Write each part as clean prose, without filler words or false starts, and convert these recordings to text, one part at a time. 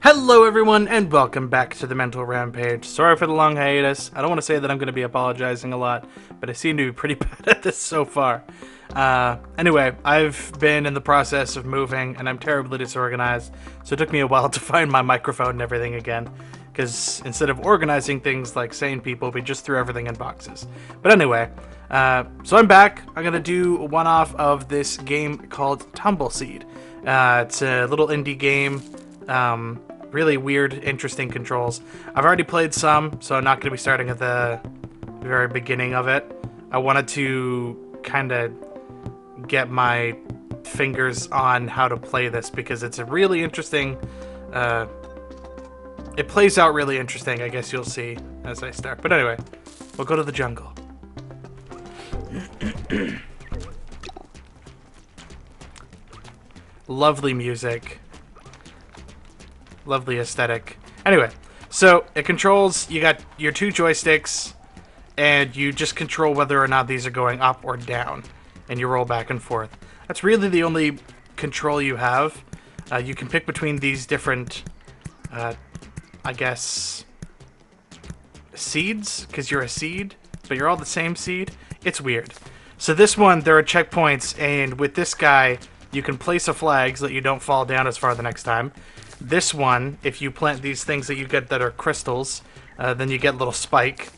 Hello everyone, and welcome back to the Mental Rampage. Sorry for the long hiatus. I don't want to say that I'm going to be apologizing a lot, but I seem to be pretty bad at this so far. Anyway, I've been in the process of moving, and I'm terribly disorganized, so it took me a while to find my microphone and everything again, because instead of organizing things like sane people, we just threw everything in boxes. But anyway, so I'm back. I'm going to do a one-off of this game called Tumble. It's a little indie game. Really weird, interesting controls. I've already played some, so I'm not going to be starting at the very beginning of it. I wanted to kind of get my fingers on how to play this because it's a really interesting... it plays out really interesting, I guess you'll see as I start. But anyway, we'll go to the jungle. Lovely music. Lovely aesthetic. Anyway, so it controls, you got your two joysticks, and you just control whether or not these are going up or down, and you roll back and forth. That's really the only control you have. You can pick between these different, I guess, seeds, because you're a seed, but you're all the same seed. It's weird. So this one, there are checkpoints, and with this guy, you can place a flag so that you don't fall down as far the next time. This one, if you plant these things that you get that are crystals, then you get a little spike.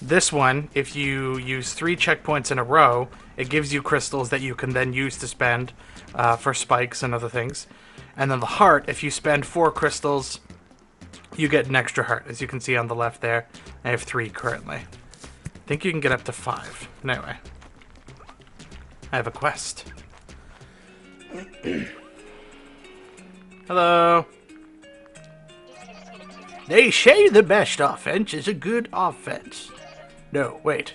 This one, if you use 3 checkpoints in a row, it gives you crystals that you can then use to spend for spikes and other things. And then the heart, if you spend 4 crystals, you get an extra heart, as you can see on the left there. I have 3 currently. I think you can get up to 5. Anyway, I have a quest. Hello. They say the best offense is a good offense. No, wait.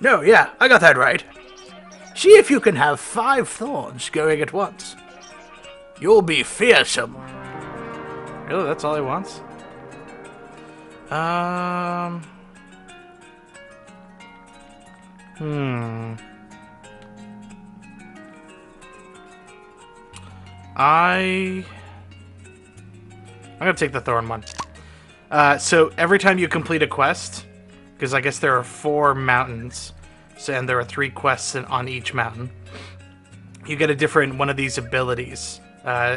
No, yeah, I got that right. See if you can have 5 thorns going at once. You'll be fearsome. Really, that's all he wants? I'm gonna take the thorn one. So every time you complete a quest, because I guess there are 4 mountains, and there are 3 quests on each mountain, you get a different one of these abilities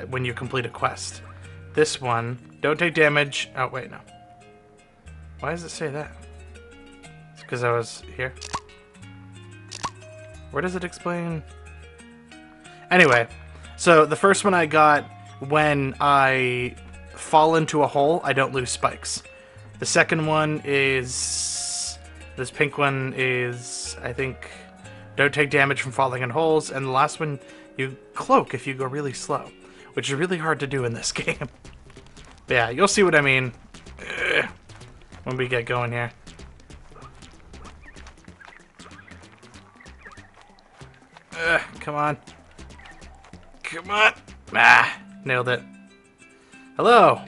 when you complete a quest. This one, don't take damage. Oh, wait, no. Why does it say that? It's because I was here. Where does it explain? Anyway, so the first one I got, when I fall into a hole, I don't lose spikes. The second one is... this pink one is, I think, don't take damage from falling in holes. And the last one, you cloak if you go really slow, which is really hard to do in this game. But yeah, you'll see what I mean when we get going here. Come on. Come on. Ah, nailed it. Hello.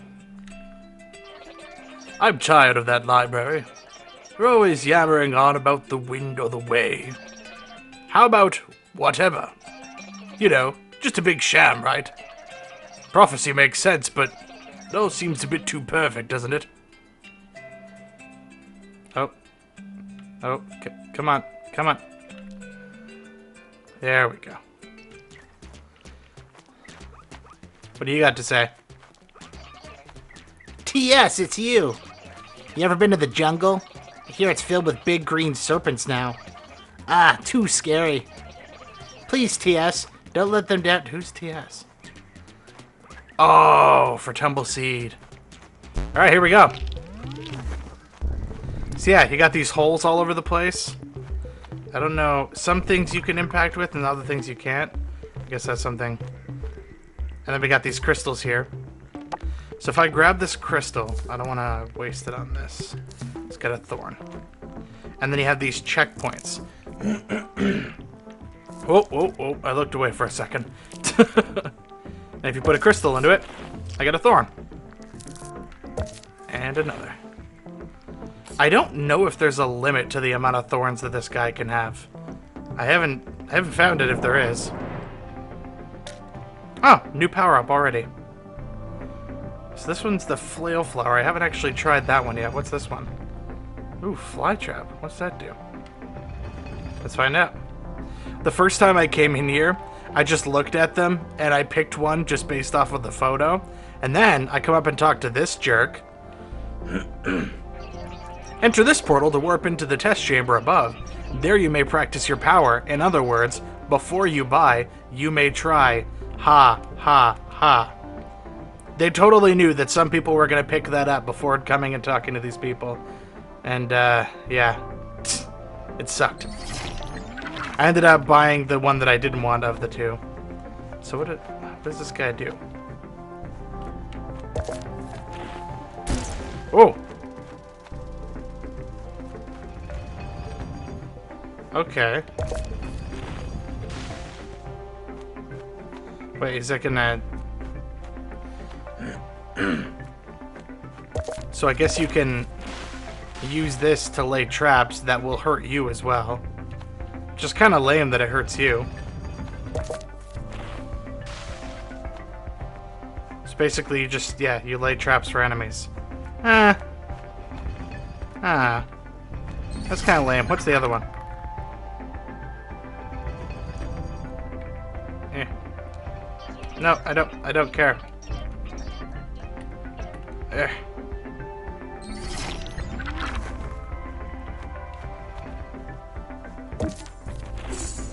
I'm tired of that library. You're always yammering on about the wind or the way. How about whatever? You know, just a big sham, right? Prophecy makes sense, but it all seems a bit too perfect, doesn't it? Oh. Oh, come on. Come on. There we go. What do you got to say? T.S., it's you. You ever been to the jungle? I hear it's filled with big green serpents now. Ah, too scary. Please, T.S., don't let them down. Who's T.S.? Oh, for Tumble. Alright, here we go. So yeah, you got these holes all over the place. I don't know. Some things you can impact with and other things you can't. I guess that's something. And then we got these crystals here. So if I grab this crystal, I don't want to waste it on this. Let's get a thorn. And then you have these checkpoints. Oh, I looked away for a second. And if you put a crystal into it, I get a thorn. And another. I don't know if there's a limit to the amount of thorns that this guy can have. I haven't found it if there is. Oh, new power-up already. So this one's the flail flower. I haven't actually tried that one yet. What's this one? Ooh, fly trap. What's that do? Let's find out. The first time I came in here, I just looked at them and I picked one just based off of the photo. And then I come up and talk to this jerk. Enter this portal to warp into the test chamber above. There you may practice your power. In other words, before you buy, you may try. Ha, ha, ha. They totally knew that some people were going to pick that up before coming and talking to these people. And, yeah. It sucked. I ended up buying the one that I didn't want of the two. So what does this guy do? Oh! Okay. Wait, is that gonna... So I guess you can use this to lay traps that will hurt you as well. Just kind of lame that it hurts you. So basically you just, yeah, you lay traps for enemies. That's kind of lame. What's the other one? No, I don't care.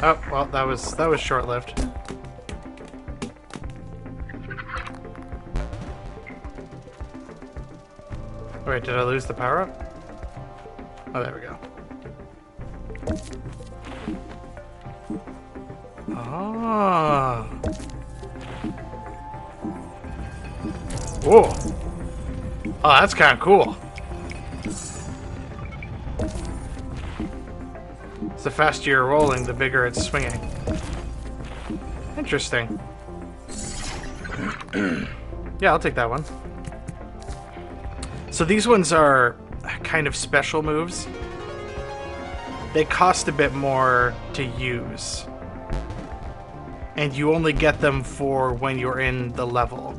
Oh, well, that was short-lived. Wait, did I lose the power-up? Oh, there we go. Oh. Whoa. Oh, that's kind of cool. The faster you're rolling, the bigger it's swinging. Interesting. Yeah, I'll take that one. So these ones are kind of special moves. They cost a bit more to use. And you only get them for when you're in the level.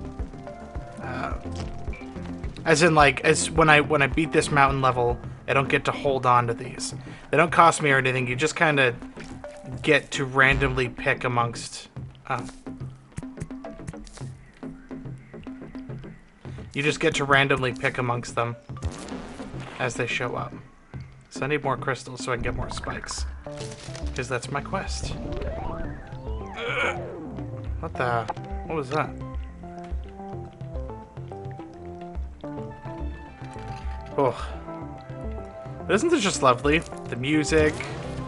As in, like, when I beat this mountain level, I don't get to hold on to these. They don't cost me or anything. You just kind of get to randomly pick amongst... You just get to randomly pick amongst them as they show up. So I need more crystals so I can get more spikes. Because that's my quest. What the... What was that? Oh. But isn't this just lovely? The music,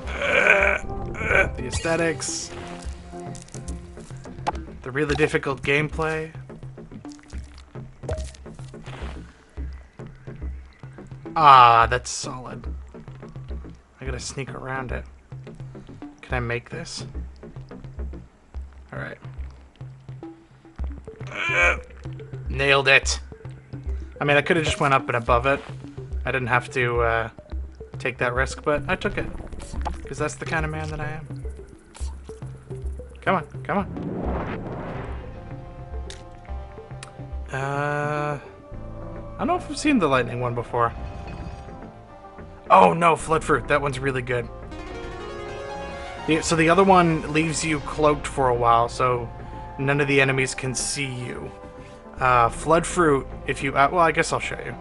the aesthetics, the really difficult gameplay. Ah, that's solid. I gotta sneak around it. Can I make this? Alright. Nailed it. I mean, I could have just went up and above it. I didn't have to take that risk, but I took it. Because that's the kind of man that I am. Come on, come on. I don't know if I've seen the lightning one before. Oh no, Flood Fruit. That one's really good. So the other one leaves you cloaked for a while, so none of the enemies can see you. Flood Fruit, if you... well, I guess I'll show you.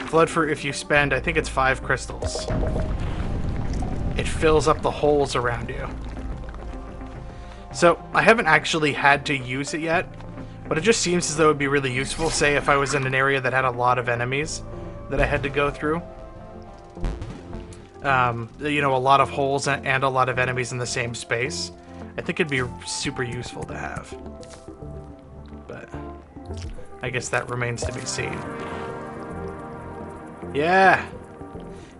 Flood Fruit, if you spend, I think it's 5 crystals, it fills up the holes around you. So, I haven't actually had to use it yet, but it just seems as though it would be really useful, say if I was in an area that had a lot of enemies that I had to go through. You know, a lot of holes and a lot of enemies in the same space. I think it'd be super useful to have. But I guess that remains to be seen. Yeah!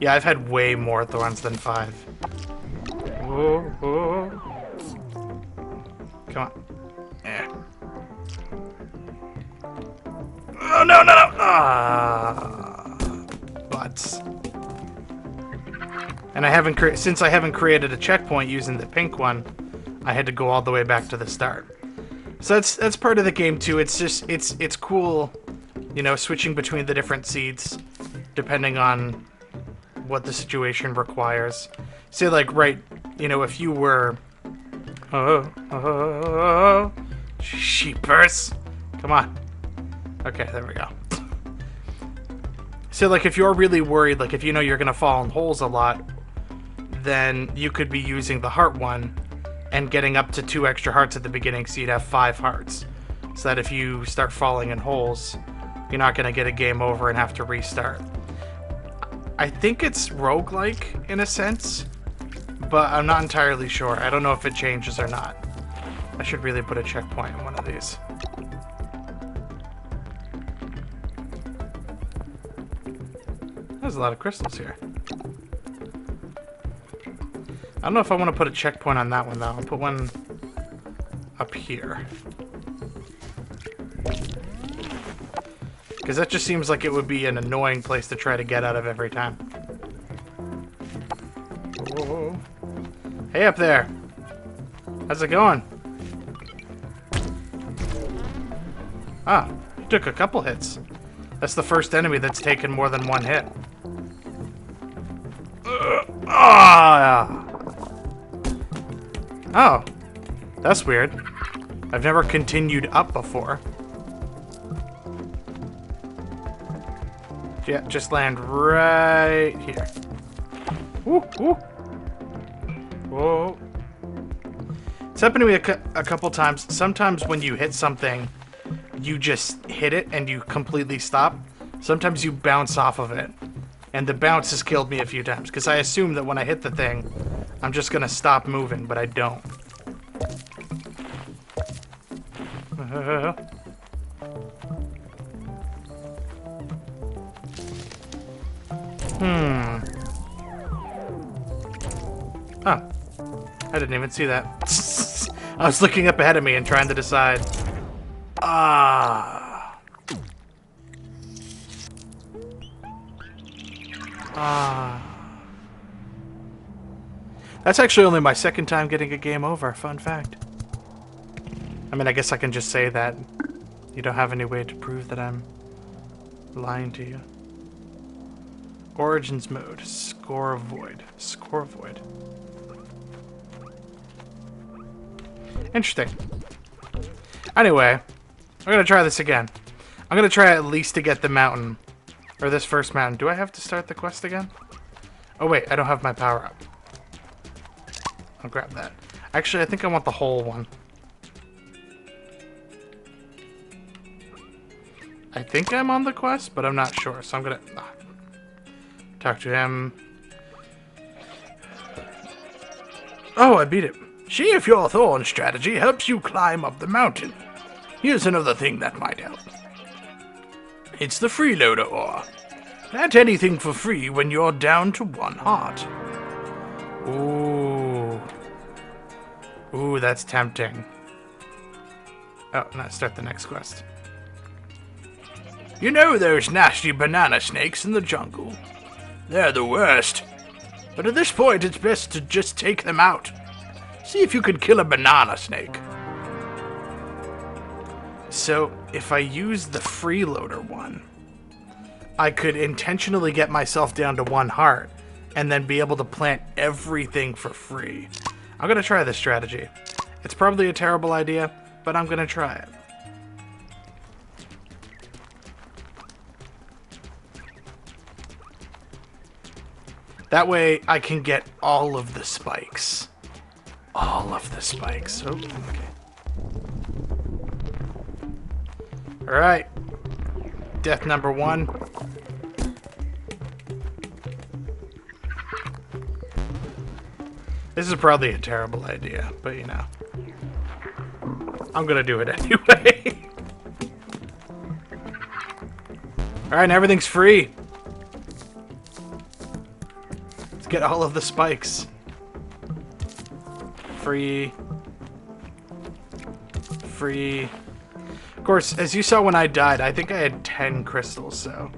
Yeah, I've had way more thorns than 5. Whoa, whoa. Come on. Yeah. Oh, no, no, no! Ah, butts. And I haven't since I haven't created a checkpoint using the pink one, I had to go all the way back to the start. So that's part of the game too. It's just it's cool, you know, switching between the different seeds depending on what the situation requires. Say like right, you know, if you were sheepers. Come on. Okay, there we go. So like if you're really worried, like if you know you're gonna fall in holes a lot, then you could be using the heart one and getting up to 2 extra hearts at the beginning, so you'd have 5 hearts. So that if you start falling in holes, you're not gonna get a game over and have to restart. I think it's roguelike in a sense, but I'm not entirely sure. I don't know if it changes or not. I should really put a checkpoint in one of these. There's a lot of crystals here. I don't know if I want to put a checkpoint on that one, though. I'll put one up here. Because that just seems like it would be an annoying place to try to get out of every time. Whoa. Hey, up there. How's it going? Ah, you took a couple hits. That's the first enemy that's taken more than 1 hit. Oh, that's weird. I've never continued up before. Yeah, just land right here. Woo, woo. Whoa. It's happened to me a couple times. Sometimes when you hit something, you just hit it and you completely stop. Sometimes you bounce off of it. And the bounce has killed me a few times, because I assume that when I hit the thing, I'm just gonna stop moving, but I don't. Oh. I didn't even see that. I was looking up ahead of me and trying to decide. That's actually only my 2nd time getting a game over. Fun fact. I mean, I guess I can just say that. You don't have any way to prove that I'm lying to you. Origins mode. Score void. Score void. Interesting. Anyway, I'm gonna try this again. I'm gonna try at least to get the mountain. Or this first mountain. Do I have to start the quest again? Oh wait, I don't have my power up. I'll grab that. Actually, I think I want the whole one. I think I'm on the quest, but I'm not sure, so I'm gonna talk to him. Oh, I beat it. See if your thorn strategy helps you climb up the mountain. Here's another thing that might help. It's the freeloader ore. Plant anything for free when you're down to 1 heart. Ooh. Ooh, that's tempting. Oh, now start the next quest. You know those nasty banana snakes in the jungle? They're the worst. But at this point, it's best to just take them out. See if you can kill a banana snake. So, if I use the freeloader one, I could intentionally get myself down to 1 heart, and then be able to plant everything for free. I'm gonna try this strategy. It's probably a terrible idea, but I'm gonna try it. That way, I can get all of the spikes. All of the spikes. Oh, okay. Alright. Death number 1. This is probably a terrible idea, but you know. I'm gonna do it anyway. Alright, everything's free. Let's get all of the spikes. Free. Free. Of course, as you saw when I died, I think I had 10 crystals, so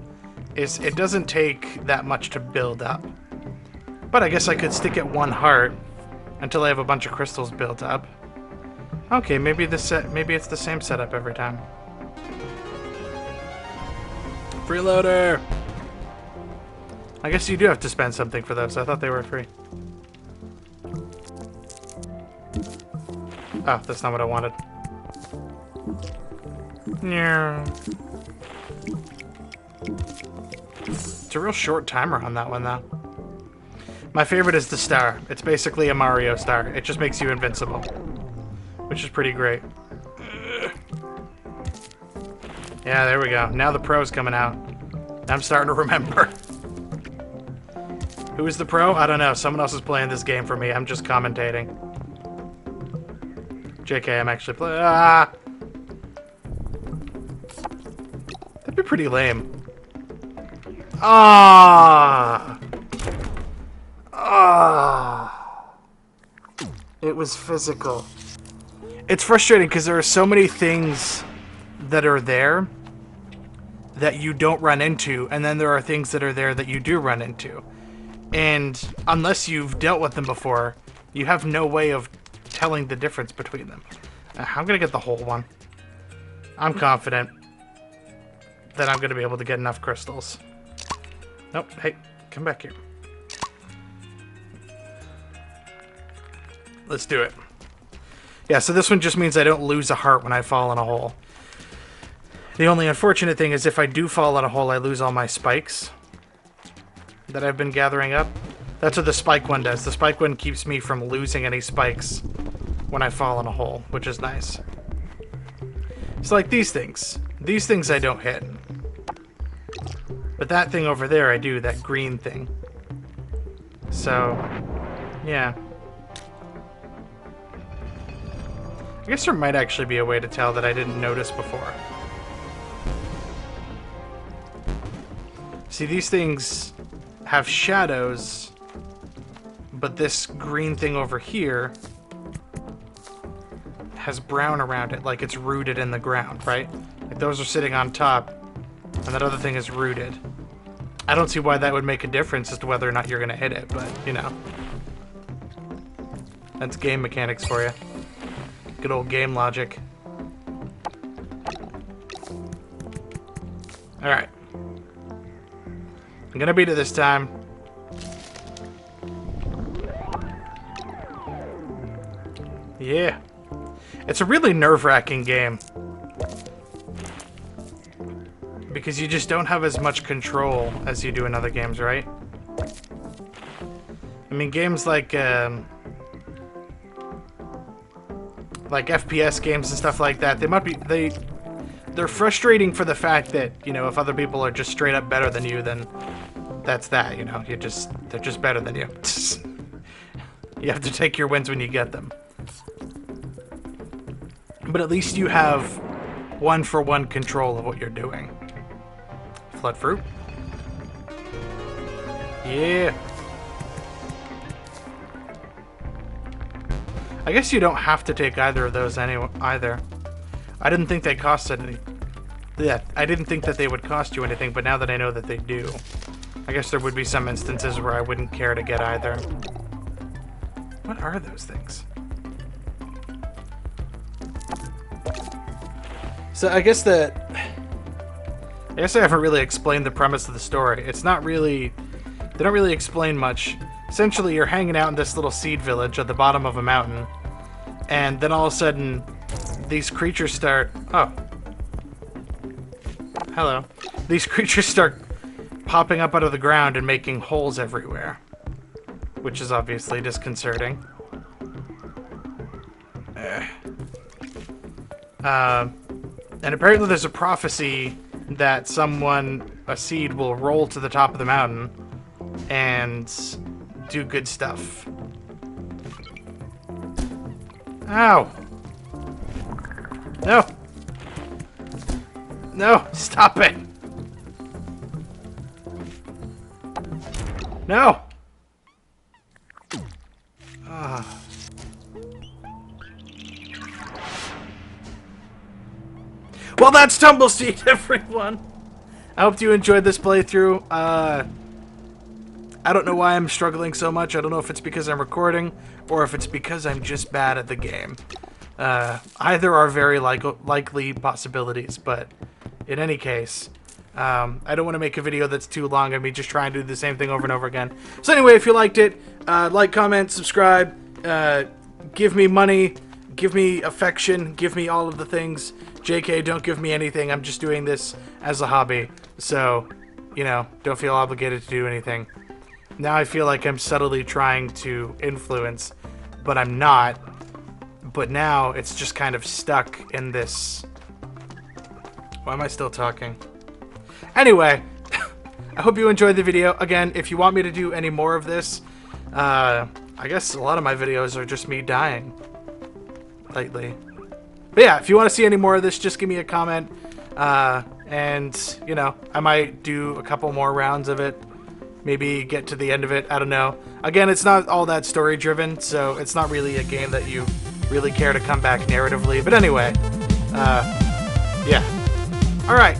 it doesn't take that much to build up. But I guess I could stick at 1 heart until I have a bunch of crystals built up. Okay, maybe maybe it's the same setup every time. Freeloader! I guess you do have to spend something for those. I thought they were free. Oh, that's not what I wanted. Yeah. It's a real short timer on that one, though. My favorite is the star. It's basically a Mario star. It just makes you invincible, which is pretty great. Yeah, there we go. Now the pro's coming out. I'm starting to remember. Who is the pro? I don't know. Someone else is playing this game for me. I'm just commentating. JK, I'm actually playing. Ah! That'd be pretty lame. Ah! Ah! It was physical. It's frustrating because there are so many things that are there that you don't run into, and then there are things that are there that you do run into. And unless you've dealt with them before, you have no way of telling the difference between them. I'm gonna get the whole one. I'm confident that I'm gonna be able to get enough crystals. Nope, hey, come back here. Let's do it. Yeah, so this one just means I don't lose a heart when I fall in a hole. The only unfortunate thing is if I do fall in a hole, I lose all my spikes that I've been gathering up. That's what the spike one does. The spike one keeps me from losing any spikes when I fall in a hole, which is nice. It's like these things. These things I don't hit. But that thing over there I do, that green thing. So, yeah. I guess there might actually be a way to tell that I didn't notice before. See, these things have shadows, but this green thing over here has brown around it, like it's rooted in the ground, right? Like those are sitting on top, and that other thing is rooted. I don't see why that would make a difference as to whether or not you're gonna hit it, but, you know. That's game mechanics for you. Good old game logic. Alright. I'm gonna beat it this time. Yeah. It's a really nerve-wracking game. Because you just don't have as much control as you do in other games, right? I mean, games like FPS games and stuff like that, they're frustrating for the fact that, you know, if other people are just straight up better than you, then that's that, you know, they're just better than you. You have to take your wins when you get them. But at least you have one-for-one control of what you're doing. Flood fruit. Yeah. I guess you don't have to take either of those either. I didn't think they costed any. Yeah, I didn't think that they would cost you anything, but now that I know that they do, I guess there would be some instances where I wouldn't care to get either. What are those things? So I guess I haven't really explained the premise of the story. It's not really, they don't really explain much. Essentially, you're hanging out in this little seed village at the bottom of a mountain, and then all of a sudden, these creatures start... Oh. Hello. These creatures start popping up out of the ground and making holes everywhere, which is obviously disconcerting. And apparently there's a prophecy that a seed will roll to the top of the mountain and do good stuff. Ow! No! No! Stop it! No! Well, that's Tumbleseed, everyone! I hope you enjoyed this playthrough. I I don't know why I'm struggling so much. I don't know if it's because I'm recording or if it's because I'm just bad at the game. Either are very likely possibilities, but in any case, I don't want to make a video that's too long of me just trying to do the same thing over and over again. So anyway, if you liked it, like, comment, subscribe, give me money, give me affection, give me all of the things. JK, don't give me anything. I'm just doing this as a hobby. So, you know, don't feel obligated to do anything. Now I feel like I'm subtly trying to influence, but I'm not. But now it's just kind of stuck in this... Why am I still talking? Anyway, I hope you enjoyed the video. Again, if you want me to do any more of this, I guess a lot of my videos are just me dying lately. But yeah, if you want to see any more of this, just give me a comment. And, you know, I might do a couple more rounds of it. Maybe get to the end of it. I don't know. Again, it's not all that story-driven, so it's not really a game that you really care to come back narratively. But anyway, yeah. Alright.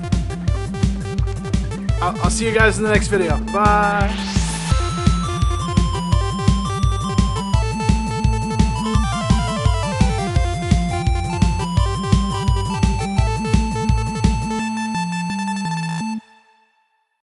I'll see you guys in the next video. Bye!